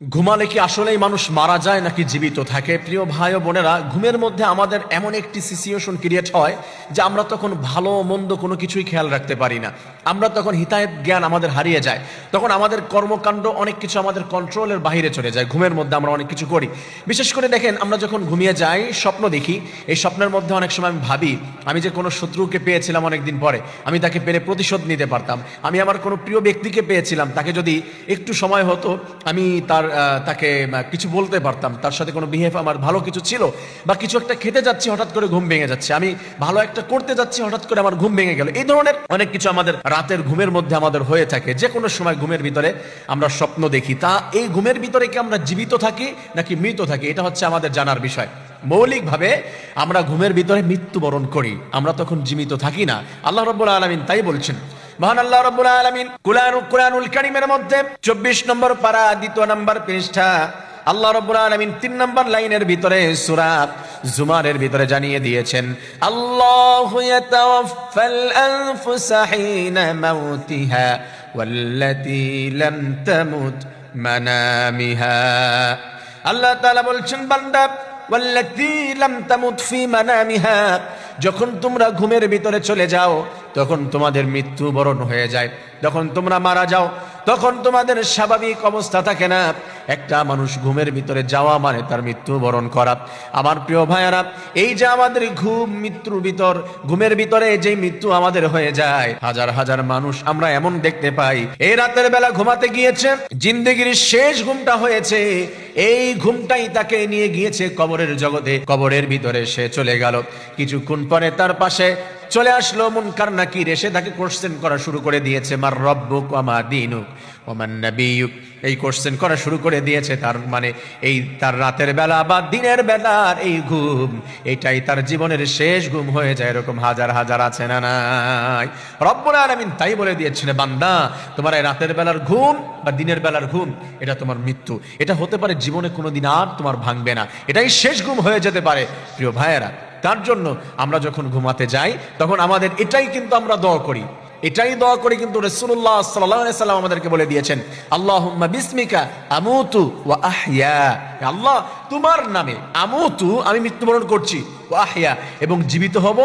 ঘুমালে কি আসলেই মানুষ মারা যায় নাকি জীবিত থাকে? প্রিয় ভাই ও বোনেরা, ঘুমের মধ্যে আমাদের এমন একটি সিচুয়েশন ক্রিয়েট হয় যে আমরা তখন ভালো মন্দ কোনো কিছুই খেয়াল রাখতে পারি না। আমরা তখন হিতায়ত জ্ঞান আমাদের হারিয়ে যায়। তখন আমাদের কর্মকাণ্ড অনেক কিছু আমাদের কন্ট্রোলের বাইরে চলে যায়। ঘুমের মধ্যে আমরা অনেক কিছু করি। বিশেষ করে দেখেন, আমরা যখন ঘুমিয়ে যাই স্বপ্ন দেখি। এই স্বপ্নের মধ্যে অনেক সময় আমি ভাবি আমি যে কোনো শত্রুকে পেয়েছিলাম অনেকদিন পরে, আমি তাকে পেরে প্রতিশোধ নিতে পারতাম। আমি আমার কোনো প্রিয় ব্যক্তিকে পেয়েছিলাম, তাকে যদি একটু সময় হতো আমি তাকে কিছু বলতে পারতাম, তার সাথে কোনো বিহেভ আমার ভালো কিছু ছিল, বা কিছু একটা খেতে যাচ্ছি হঠাৎ করে ঘুম ভেঙে যাচ্ছে, আমি ভালো একটা করতে যাচ্ছি হঠাৎ করে আমার ঘুম ভেঙে গেল। এই ধরনের অনেক কিছু আমাদের রাতের ঘুমের মধ্যে আমাদের হয়ে থাকে। যে কোনো সময় ঘুমের ভিতরে আমরা স্বপ্ন দেখি। তা এই ঘুমের ভিতরে কি আমরা জীবিত থাকি নাকি মৃত থাকি, এটা হচ্ছে আমাদের জানার বিষয়। মৌলিকভাবে আমরা ঘুমের ভিতরে মৃত্যুবরণ করি, আমরা তখন জীবিত থাকি না। আল্লাহ রাব্বুল আলামিন তাই বলছেন। মহান আল্লাহ রাব্বুল আলামিন কুরআনুল কারীমের মধ্যে 24 নম্বর পারা 2 নম্বর পৃষ্ঠা আল্লাহ রাব্বুল আলামিন 3 নম্বর লাইনের ভিতরে সূরা জুমারের ভিতরে জানিয়ে দিয়েছেন, আল্লাহু ইয়াতাওয়াফাল আনফুসা হিনা মাউতিহা ওয়াল্লাতী লাম তামুত মানামিহা। আল্লাহ তাআলা বলছেন, বান্দা ওয়াল্লাতী লাম তামুত ফি মানামিহা, যখন তোমরা ঘুমের ভিতরে চলে যাও তখন তোমাদের মৃত্যুবরণ হয়ে যায়। যখন তোমরা মারা যাও তখন তোমাদের স্বাভাবিক অবস্থা থাকে না। একটা মানুষ ঘুমের ভিতরে যাওয়া মানে তার মৃত্যুবরণ করা। আমার প্রিয় ভাইয়ারা, এই যে আমাদের ঘুমের ভিতরে যে মৃত্যু আমাদের হয়ে যায়, হাজার হাজার মানুষ আমরা এমন দেখতে পাই, এই রাতের বেলা ঘুমাতে গিয়েছে, জিন্দেগির শেষ ঘুমটা হয়েছে, এই ঘুমটাই তাকে নিয়ে গিয়েছে কবরের জগতে। কবরের ভিতরে সে চলে গেল, কিছুক্ষণ পরে তার পাশে চলে আসলো মুনকার নাকির, এসে তাকে কোশ্চেন করা শুরু করে দিয়েছে, মার রব্বুক ওয়া মা দীনুক ওয়া মান নাবিয়্যুক। এই কোশ্চেন করা শুরু করে দিয়েছে। তার মানে এই তার রাতের বেলা বা দিনের বেলার এই ঘুম, এটাই তার জীবনের শেষ ঘুম হয়ে যায়। এরকম হাজার হাজার আছে না নাই? রব্বুল আলামিন তাই বলে দিয়েছেন, বান্দা তোমার এই রাতের বেলার ঘুম বা দিনের বেলার ঘুম এটা তোমার মৃত্যু। এটা হতে পারে জীবনে কোনোদিন আর তোমার ভাঙবে না, এটাই শেষ ঘুম হয়ে যেতে পারে। প্রিয় ভাইয়েরা, তার জন্য আমরা যখন ঘুমাতে যাই তখন আমাদের এটাই কিন্তু আমরা দোয়া করি, এটাই দোয়া করি কিন্তু রাসূলুল্লাহ সাল্লাল্লাহু আলাইহি সাল্লাম আমাদেরকে বলে দিয়েছেন, আল্লাহুম্মা বিসমিকা আমুতু ওয়া আহইয়া। আল্লাহ তোমার নামে আমুতু, আমি মৃত্যুবরণ করছি, ওয়া আহইয়া, এবং জীবিত হব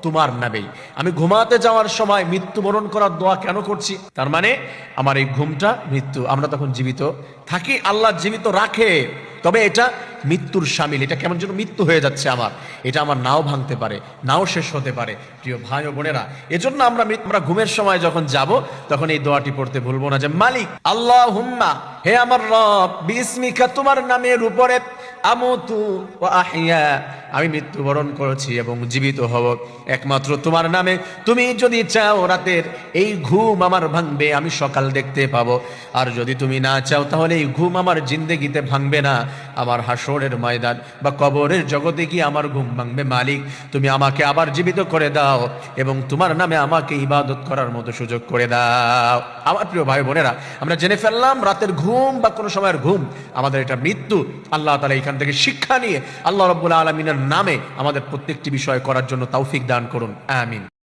তোমার নামেই। আমি ঘুমাতে যাওয়ার সময় মৃত্যুবরণ করার দোয়া কেন করছি? তার মানে আমার এই ঘুমটা মৃত্যু, আমরা তখন জীবিত থাকি। আল্লাহ জীবিত রাখে, তবে এটা মৃত্যুর শামিল। এটা কেমন যেন মৃত্যু হয়ে যাচ্ছে আমার, এটা আমার নাও ভাঙতে পারে, নাও শেষ হতে পারে। প্রিয় ভাই ও বোনেরা, এজন্য আমরা ঘুমের সময় যখন যাব তখন এই দোয়াটি পড়তে ভুলবো না, যে মালিক আল্লাহুম্মা, হে আমার রব, বিসমিকা, তোমার নামের উপরে, আমুতু ওয়া আহইয়া, আমি মৃত্যুবরণ করেছি এবং জীবিত হব একমাত্র তোমার নামে। তুমি যদি চাও রাতের এই ঘুম আমার ভাঙবে, আমি সকাল দেখতে পাবো। আর যদি তুমি না চাও তাহলে এই ঘুম আমার জিন্দেগিতে ভাঙবে না, আমার হাসরের ময়দান বা কবরের জগতে কি আমার ঘুম ভাঙবে। মালিক তুমি আমাকে আবার জীবিত করে দাও এবং তোমার নামে আমাকে ইবাদত করার মতো সুযোগ করে দাও। আমার প্রিয় ভাই বোনেরা, আমরা জেনে ফেললাম রাতের ঘুম বা কোনো সময়ের ঘুম আমাদের এটা মৃত্যু। আল্লাহ তাআলা এখান থেকে শিক্ষা নিয়ে আল্লাহ রাব্বুল আলামিনের নামে আমাদের প্রত্যেকটি বিষয় করার জন্য তৌফিক দান করুন, আমিন।